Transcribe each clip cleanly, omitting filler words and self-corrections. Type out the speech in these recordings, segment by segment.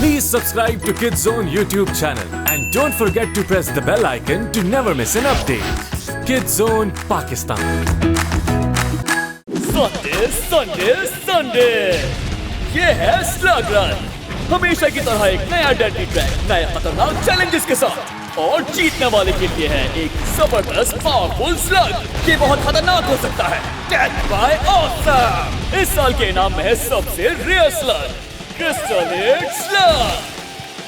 Please subscribe to Kids Zone YouTube channel and don't forget to press the bell icon to never miss an update. Kids Zone Pakistan. Sunday ये है slug run. हमेशा की तरह एक नया deadly track, नए खतरनाक challenges के साथ, और जीतने वाले के लिए है एक जबरदस्त पावरफुल स्लग। ये बहुत खतरनाक हो सकता है। Death by awesome. इस साल के इनाम में है सबसे रेयर स्लग, क्रिस्टल स्लग,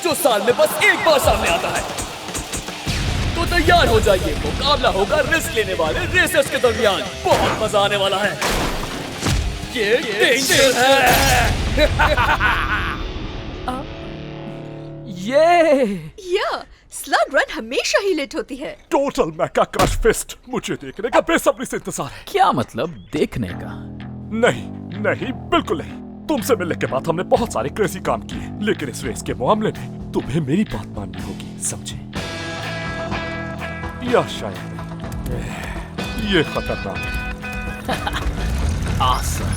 जो साल में बस एक बार सामने आता है। तो तैयार हो जाइए, मुकाबला होगा रिस्क लेने वाले रेसर्स के दरमियान। बहुत मजा आने वाला है। ये डेंजर है। या स्लग रन हमेशा ही लेट होती है। टोटल मेका क्रश फिस्ट मुझे देखने का बेसब्री से इंतजार है। क्या मतलब देखने का? नहीं बिल्कुल नहीं। तुमसे मिलने के बाद हमने बहुत सारे क्रेजी काम किए, लेकिन इस रेस के मामले में तुम्हें मेरी बात माननी होगी, समझे? या शायद ये खतरनाक है। Awesome.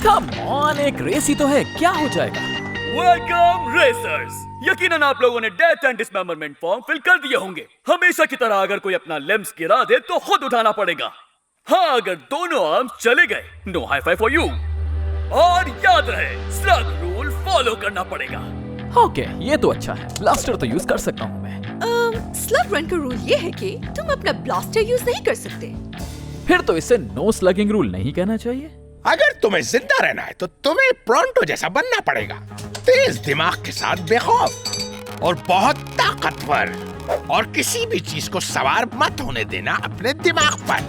Come on, एक रेस ही तो है, क्या हो जाएगा? Welcome racers. यकीनन आप लोगों ने death and dismemberment form fill कर दिए होंगे। हमेशा की तरह अगर कोई अपना लिम्स गिरा दे तो खुद उठाना पड़ेगा। हाँ, अगर दोनों आर्म्स चले गए, no high five for you. और याद रहे, स्लग रूल फॉलो करना पड़ेगा। ओके, ये तो अच्छा है। ब्लास्टर तो यूज कर सकता हूँ मैं। स्लग रन का रूल ये है कि तुम अपना ब्लास्टर यूज नहीं कर सकते। फिर तो इसे नो स्लगिंग रूल नहीं कहना चाहिए। अगर तुम्हें जिंदा रहना है तो तुम्हें प्रोंटो जैसा बनना पड़ेगा। तेज दिमाग के साथ बेखौफ और बहुत ताकतवर, और किसी भी चीज को सवार मत होने देना अपने दिमाग पर।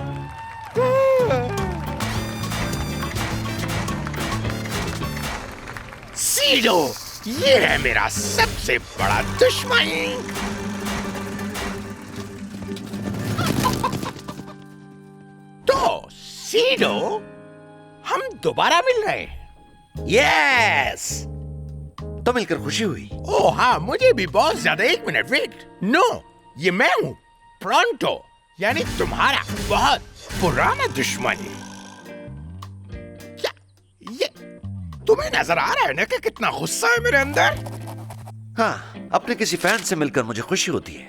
सीडो, ये है मेरा सबसे बड़ा दुश्मन। तो सीडो, हम दोबारा मिल रहे हैं। यस, तो मिलकर खुशी हुई। ओह हाँ, मुझे भी बहुत ज्यादा। एक मिनट वेट। नो, ये मैं हूँ, प्रोंटो, यानी तुम्हारा बहुत पुराना दुश्मन। क्या ये तुम्हें नजर आ रहा है ना कि कितना गुस्सा है मेरे अंदर? हाँ, अपने किसी फैन से मिलकर मुझे खुशी होती है।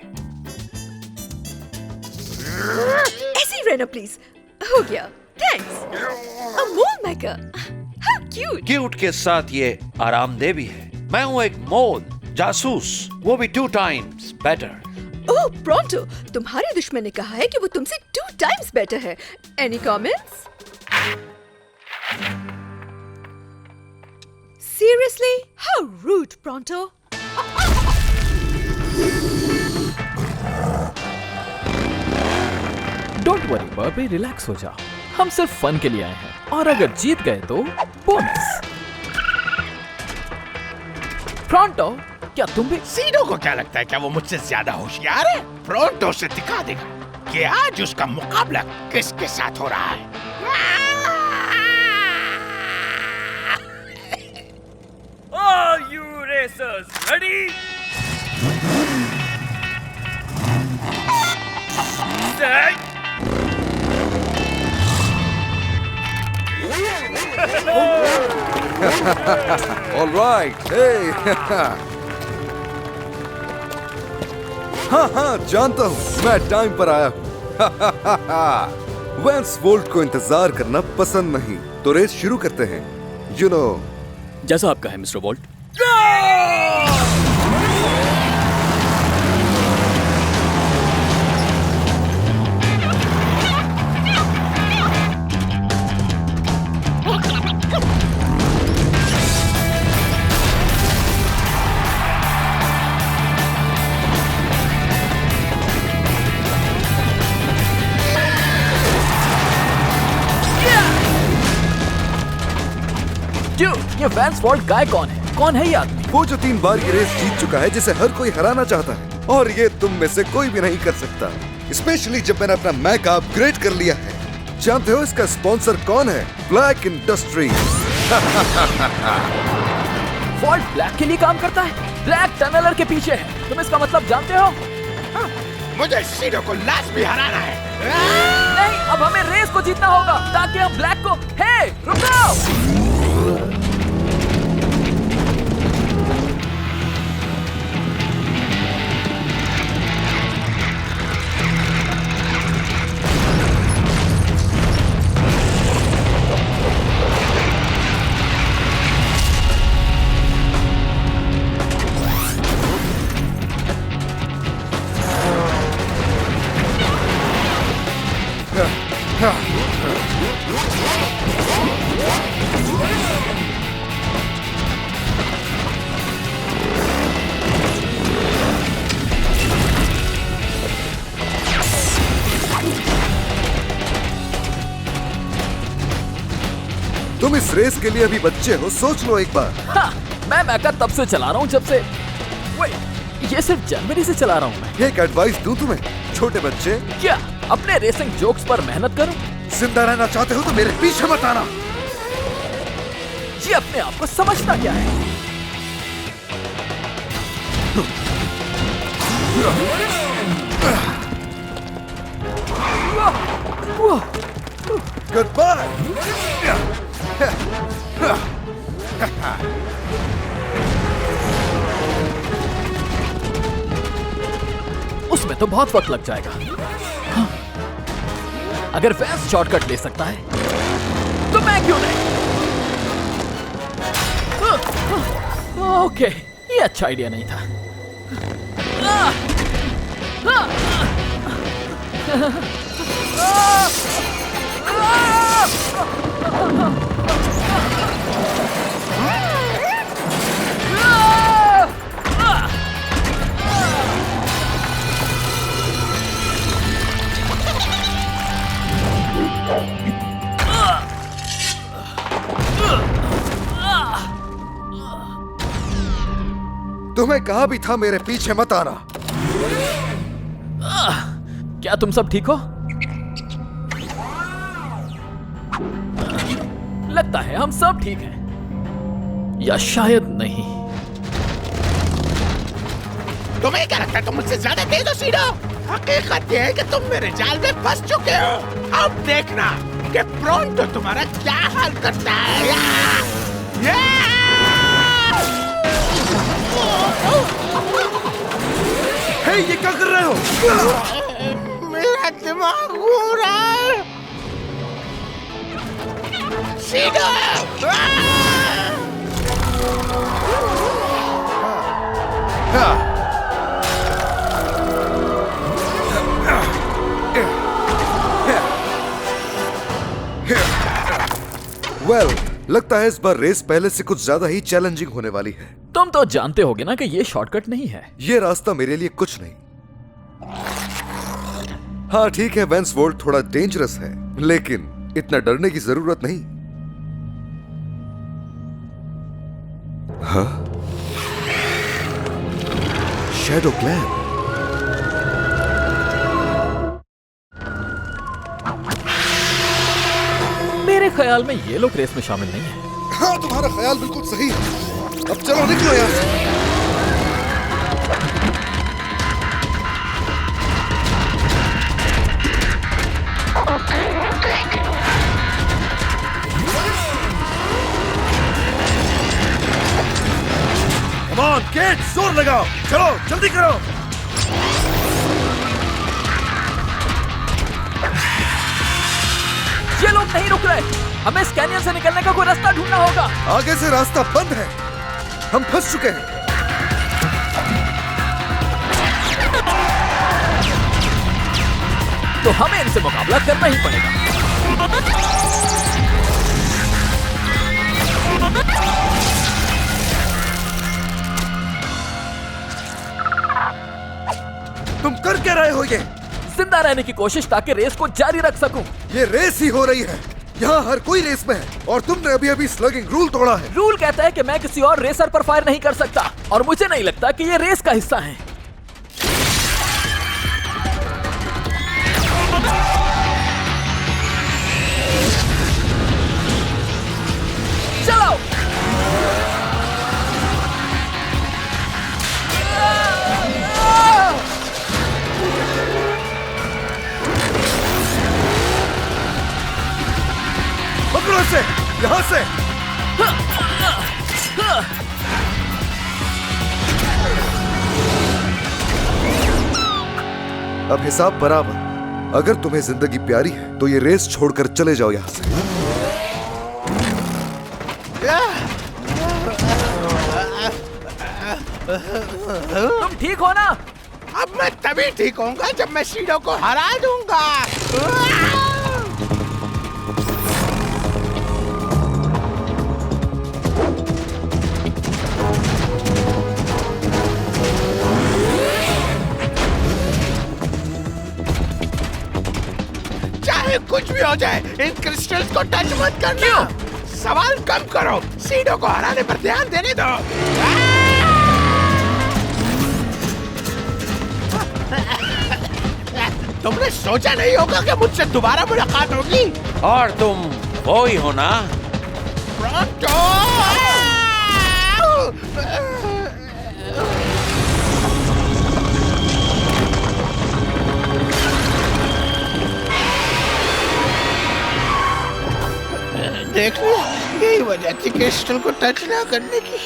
ऐसे ही रहना प्लीज। हो गया, थैंक्स। मोल मेका, हाउ क्यूट। क्यूट के साथ ये आरामदेह भी है। मैं हूँ एक मोल जासूस, वो भी 2 times बेटर। ओह प्रोंटो, तुम्हारे दुश्मन ने कहा है कि वो तुमसे 2 times बेटर है। Any comments? Seriously, how rude Pronto. Don't worry Bobby, relax हो जाओ। हम सिर्फ फन के लिए आए हैं, और अगर जीत गए तो बोनस। प्रोंटो, क्या तुम भी? सीडो को क्या लगता है, क्या वो मुझसे ज्यादा होशियार है? प्रोंटो से दिखा देगा कि आज उसका मुकाबला किसके साथ हो रहा है। Are you racers ready? Set. All right, hey. हाँ, जानता हूँ, मैं टाइम पर आया हूँ। वेंस वोल्ट को इंतजार करना पसंद नहीं, तो रेस शुरू करते हैं। You know. जैसा आपका है मिस्टर वोल्ट। Dude, ये वैंस वॉल्ट गाय कौन है? कौन है ये आदमी? वो जो 3 बार की रेस जीत चुका है, जिसे हर कोई हराना चाहता है, और ये तुम में से कोई भी नहीं कर सकता। स्पेशली जब मैंने अपना मैक अपग्रेड कर लिया है। जानते हो इसका स्पॉन्सर कौन है? Black industry. वॉल्ट ब्लैक के लिए काम करता है? ब्लैक टनलर के पीछे है। तुम इसका मतलब जानते हो? मुझे सीडो को लाजमी हराना है। नहीं, अब हमें रेस को जीतना होगा ताकि हम ब्लैक को। हे, रुको! तुम इस रेस के लिए अभी बच्चे हो, सोच लो एक बार। हाँ, मैं मैका तब से चला रहा हूँ जब से ये सिर्फ जनवरी से चला रहा हूँ मैं। एक एडवाइस दूं तुम्हें, छोटे बच्चे। क्या अपने रेसिंग जोक्स पर मेहनत करूं? जिंदा रहना चाहते हो तो मेरे पीछे मत आना। ये अपने आप को समझता क्या है? Goodbye. उसमें तो बहुत वक्त लग जाएगा। हाँ। अगर फैंस शॉर्टकट ले सकता है तो मैं क्यों नहीं? ओके, ये अच्छा आइडिया नहीं था। तुम्हें कहा भी था मेरे पीछे मत आना। क्या तुम सब ठीक हो? लगता है हम सब ठीक हैं, या शायद नहीं। तुम्हें क्या लगता है तुम मुझसे ज्यादा तेज हो सीडो? हकीकत ये है कि तुम मेरे जाल में फंस चुके हो। अब देखना कि प्रोंटो तुम्हारा क्या हाल करता है। हे, ये क्या कर रहे हो? मेरा दिमाग घूम रहा है। सीडो! वेल, लगता है इस बार रेस पहले से कुछ ज्यादा ही चैलेंजिंग होने वाली है। तुम तो जानते होगे ना कि ये शॉर्टकट नहीं है। ये रास्ता मेरे लिए कुछ नहीं। हाँ ठीक है, वैंस वोल्ट थोड़ा डेंजरस है, लेकिन इतना डरने की जरूरत नहीं। हाँ? Shadow clan. मेरे ख्याल में ये लोग रेस में शामिल नहीं है। हाँ, तुम्हारा ख्याल बिल्कुल सही है। अब चलो निकलो यहाँ से। Come on, kids, जोर लगाओ। चलो जल्दी करो। ये लोग नहीं रुक रहे। हमें इस कैनियन से निकलने का कोई रास्ता ढूंढना होगा। आगे से रास्ता बंद है, हम फंस चुके हैं। तो हमें इनसे मुकाबला करना ही पड़ेगा। तुम कर क्या रहे हो? ये जिंदा रहने की कोशिश ताकि रेस को जारी रख सकूं। रेस ही हो रही है। यहाँ हर कोई रेस में है और तुमने अभी अभी स्लगिंग रूल तोड़ा है। रूल कहता है कि मैं किसी और रेसर पर फायर नहीं कर सकता और मुझे नहीं लगता कि ये रेस का हिस्सा है। चलो पकड़ो इसे, यहाँ से। अब हिसाब बराबर। अगर तुम्हें जिंदगी प्यारी है तो ये रेस छोड़कर चले जाओ यहाँ से। तुम ठीक हो ना? अब मैं तभी ठीक होऊंगा जब मैं शीडो को हरा दूंगा। चाहे कुछ भी हो जाए, इन क्रिस्टल्स को टच मत करना। क्यों? सवाल कम करो, शीडो को हराने पर ध्यान देने दो। तुमने सोचा नहीं होगा कि मुझसे दोबारा मुलाकात होगी। और तुम वो ही हो ना? प्रोंटो! देख लिया, यही वजह थी क्रिस्टल को टच ना करने की।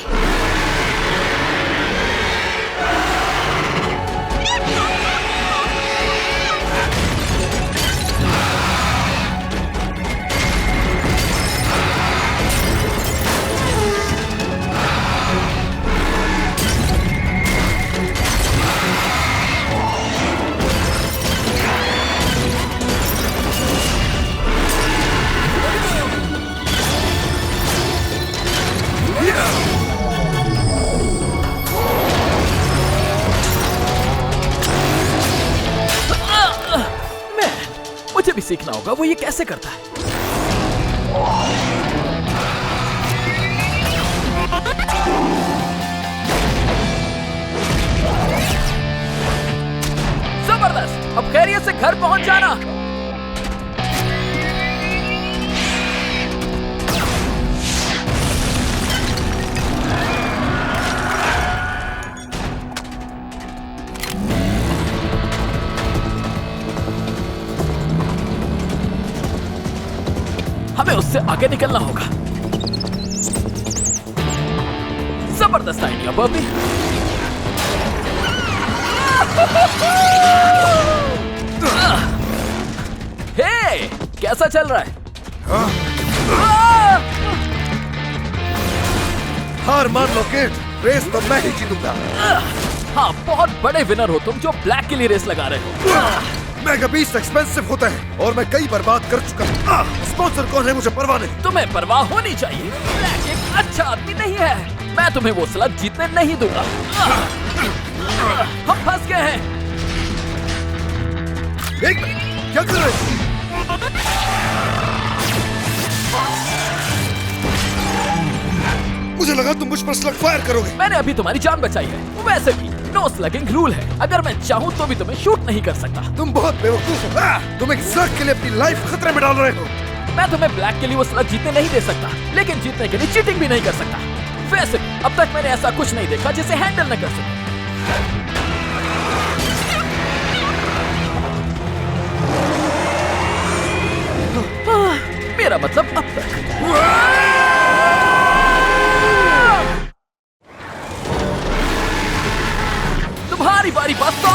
मुझे भी सीखना होगा वो ये कैसे करता है। जबरदस्त, अब खैरियत से घर पहुंच जाना। हमें उससे आगे निकलना होगा। जबरदस्त आइडिया बॉबी। हे, कैसा चल रहा है? हार मान लो किड, रेस तो मैं ही जीतूंगा। हाँ, बहुत बड़े विनर हो तुम जो ब्लैक के लिए रेस लगा रहे हो। मेगा बीस्ट एक्सपेंसिव होता है और मैं कई बर्बाद कर चुका हूँ। स्पॉन्सर कौन है मुझे परवाह नहीं। तुम्हें परवाह होनी चाहिए। ब्लैक एक अच्छा आदमी नहीं है। मैं तुम्हें वो स्लग जीतने नहीं दूंगा। हम फंस गए हैं। क्या कर रहे हो? मुझे लगा तुम मुझ पर स्लग फायर करोगे। मैंने अभी तुम्हारी जान बचाई है। वैसे भी नो स्लगिंग रूल है। अगर मैं चाहूँ तो भी तुम्हें शूट नहीं कर सकता। तुम बहुत बेवकूफ हो। तुम एक स्लग के लिए अपनी लाइफ खतरे में डाल रहे हो। मैं तुम्हें ब्लैक के लिए वो स्लग जीतने नहीं दे सकता, लेकिन जीतने के लिए चीटिंग भी नहीं कर सकता। वैसे अब तक मैंने ऐसा कुछ नहीं देखा जिसे हैंडल न कर सके। मेरा मतलब अब तक। तुम्हारी बारी बस तो।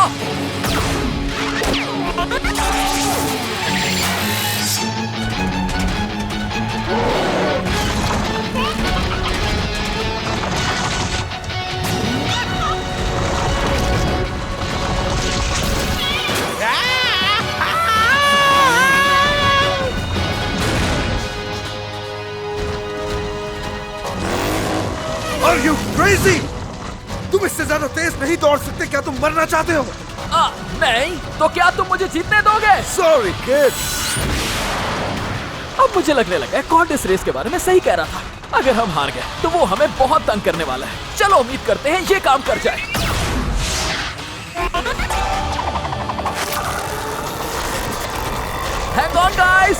Are you crazy? तुम इससे ज्यादा तेज नहीं दौड़ सकते। क्या तुम मरना चाहते हो? नहीं, तो क्या तुम मुझे जीतने दोगे? Sorry, kid. अब मुझे लगने लगा कॉर्ड इस रेस के बारे में सही कह रहा था। अगर हम हार गए तो वो हमें बहुत तंग करने वाला है। चलो उम्मीद करते हैं ये काम कर जाए। Hang on guys!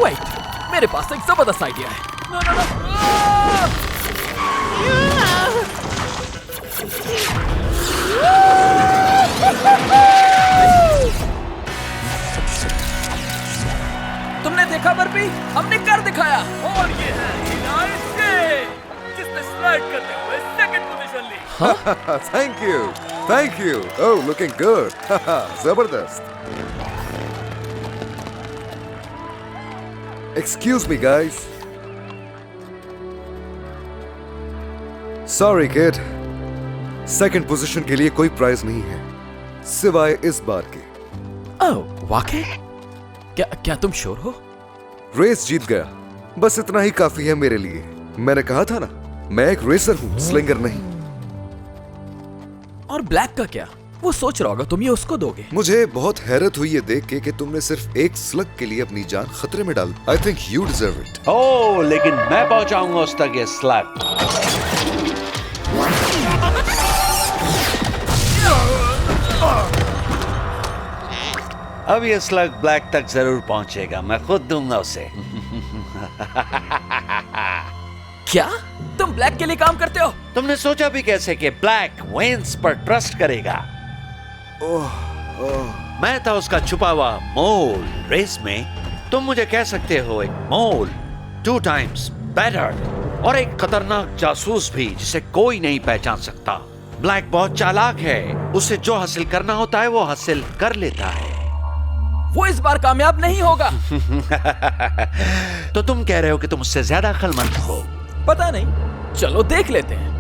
Wait, मेरे पास एक जबरदस्त आइडिया है। तुमने देखा बर्फी, हमने कर दिखाया। और ये है यूनाइटेड स्टेट्स, जिसने स्लाइड करते हुए सेकंड पोजीशन ली। Thank you. Oh, looking good. जबरदस्त। Excuse me guys. Sorry kid, second position के लिए कोई प्राइज नहीं है सिवाय इस बार के। ओह, वाकई? क्या तुम श्योर हो? रेस जीत गया, बस इतना ही काफी है मेरे लिए। मैंने कहा था ना, मैं एक रेसर हूं, स्लिंगर नहीं। और ब्लैक का क्या? वो सोच रहा होगा तुम ये उसको दोगे। मुझे बहुत हैरत हुई ये देख के कि तुमने सिर्फ एक स्लग के लिए अपनी जान खतरे में डाल। I think you deserve it. Oh, लेकिन मैं पहुंचाऊंगा उस तक ये स्लग। अब ये स्लग ब्लैक तक जरूर पहुंचेगा, मैं खुद दूंगा उसे। क्या तुम ब्लैक के लिए काम करते हो? तुमने सोचा भी कैसे कि ब्लैक वेन्स पर ट्रस्ट करेगा? मैं था उसका छुपा हुआ मोल। रेस में तुम मुझे कह सकते हो एक मोल, 2 times better, और एक खतरनाक जासूस भी जिसे कोई नहीं पहचान सकता। ब्लैक बहुत चालाक है, उसे जो हासिल करना होता है वो हासिल कर लेता है। वो इस बार कामयाब नहीं होगा। तो तुम कह रहे हो कि तुम उससे ज्यादा अक्लमंद हो? पता नहीं, चलो देख लेते हैं।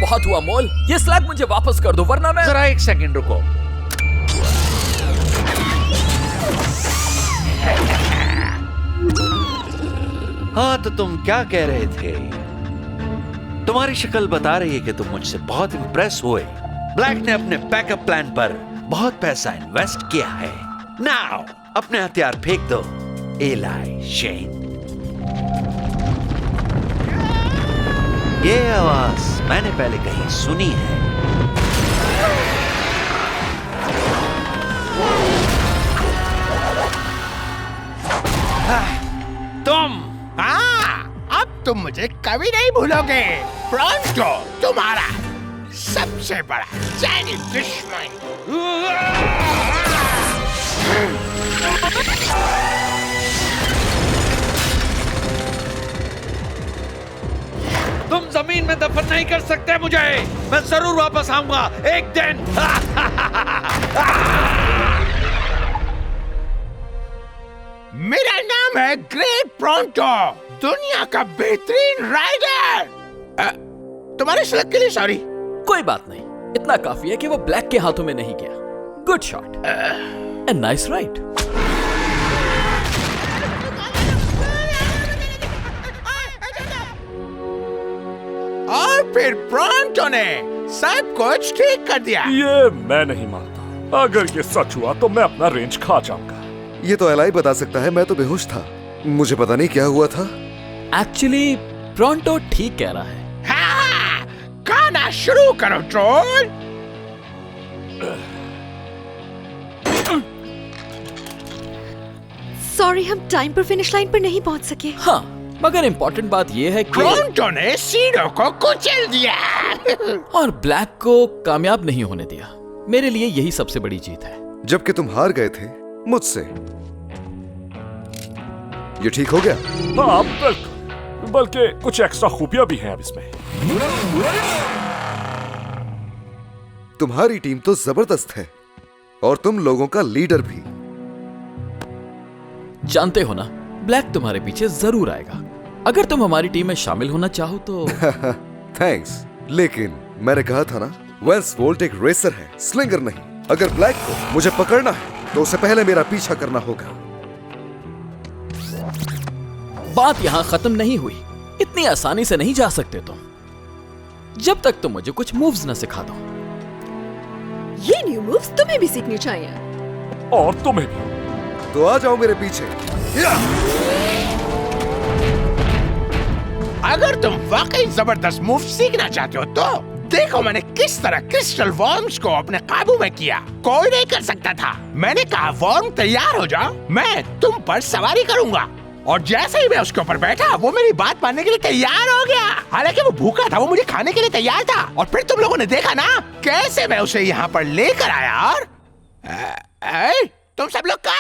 बहुत हुआ मोल, ये स्लैग मुझे वापस कर दो वरना मैं। जरा एक सेकंड रुको। हाँ, तो तुम क्या कह रहे थे? तुम्हारी शक्ल बता रही है कि तुम मुझसे बहुत इंप्रेस हुए। ब्लैक ने अपने बैकअप प्लान पर बहुत पैसा इन्वेस्ट किया है। नाउ अपने हथियार फेंक दो, एलाई शेन। ये आवाज मैंने पहले कहीं सुनी है। तुम अब तुम मुझे कभी नहीं भूलोगे। प्रॉन्टो तुम्हारा सबसे बड़ा चाइनीज दुश्मन। तुम जमीन में दफन नहीं कर सकते मुझे। मैं जरूर वापस आऊंगा एक दिन। मेरा नाम है ग्रेट प्रॉन्टो, दुनिया का बेहतरीन राइडर। तुम्हारे स्लग के लिए सॉरी। कोई बात नहीं, इतना काफी है कि वो ब्लैक के हाथों में नहीं गया। Good shot and nice ride. और फिर प्रॉन्टो ने सब कुछ ठीक कर दिया। ये मैं नहीं मानता। अगर ये सच हुआ तो मैं अपना रेंज खा जाऊंगा। ये तो एलाई बता सकता है, मैं तो बेहोश था, मुझे पता नहीं क्या हुआ था। एक्चुअली प्रॉन्टो ठीक कह रहा है। हाँ, गाना शुरू करो ट्रोल। सॉरी, हम टाइम पर फिनिश लाइन पर नहीं पहुंच सके। हाँ, मगर इम्पोर्टेंट बात यह है कि प्रॉन्टो ने सीडो को कुचल दिया और ब्लैक को कामयाब नहीं होने दिया। मेरे लिए यही सबसे बड़ी जीत है। जबकि तुम हार गए थे मुझसे। ये ठीक हो गया? हाँ बिल्कुल, बल्कि कुछ एक्स्ट्रा खूबियां भी हैं अब इसमें। तुम्हारी टीम तो जबरदस्त है और तुम लोगों का लीडर भी। जानते हो ना, ब्लैक तुम्हारे पीछे जरूर आएगा। अगर तुम हमारी टीम में शामिल होना चाहो तो। थैंक्स, लेकिन मैंने कहा था ना, वेंस वोल्ट एक रेसर है, स्लिंगर नहीं। अगर ब्लैक को मुझे पकड़ना है तो उसे पहले मेरा पीछा करना होगा। बात यहाँ खत्म नहीं हुई। इतनी आसानी से नहीं जा सकते तुम, जब तक तुम मुझे कुछ मूव्स न सिखा दो। ये न्यू मूव्स तुम्हें भी सीखनी चाहिए। और तुम्हें भी। तो आ जाओ मेरे पीछे। अगर तुम वाकई जबरदस्त मूव सीखना चाहते हो तो देखो मैंने किस तरह क्रिस्टल वर्म्स को अपने काबू में किया। कोई नहीं कर सकता था। मैंने कहा वर्म तैयार हो जाओ, मैं तुम पर सवारी करूंगा। और जैसे ही मैं उसके ऊपर बैठा वो मेरी बात मानने के लिए तैयार हो गया। हालांकि वो भूखा था, वो मुझे खाने के लिए तैयार था। और फिर तुम लोगों ने देखा ना कैसे मैं उसे यहाँ पर लेकर आया। और तुम सब लोग कहाँ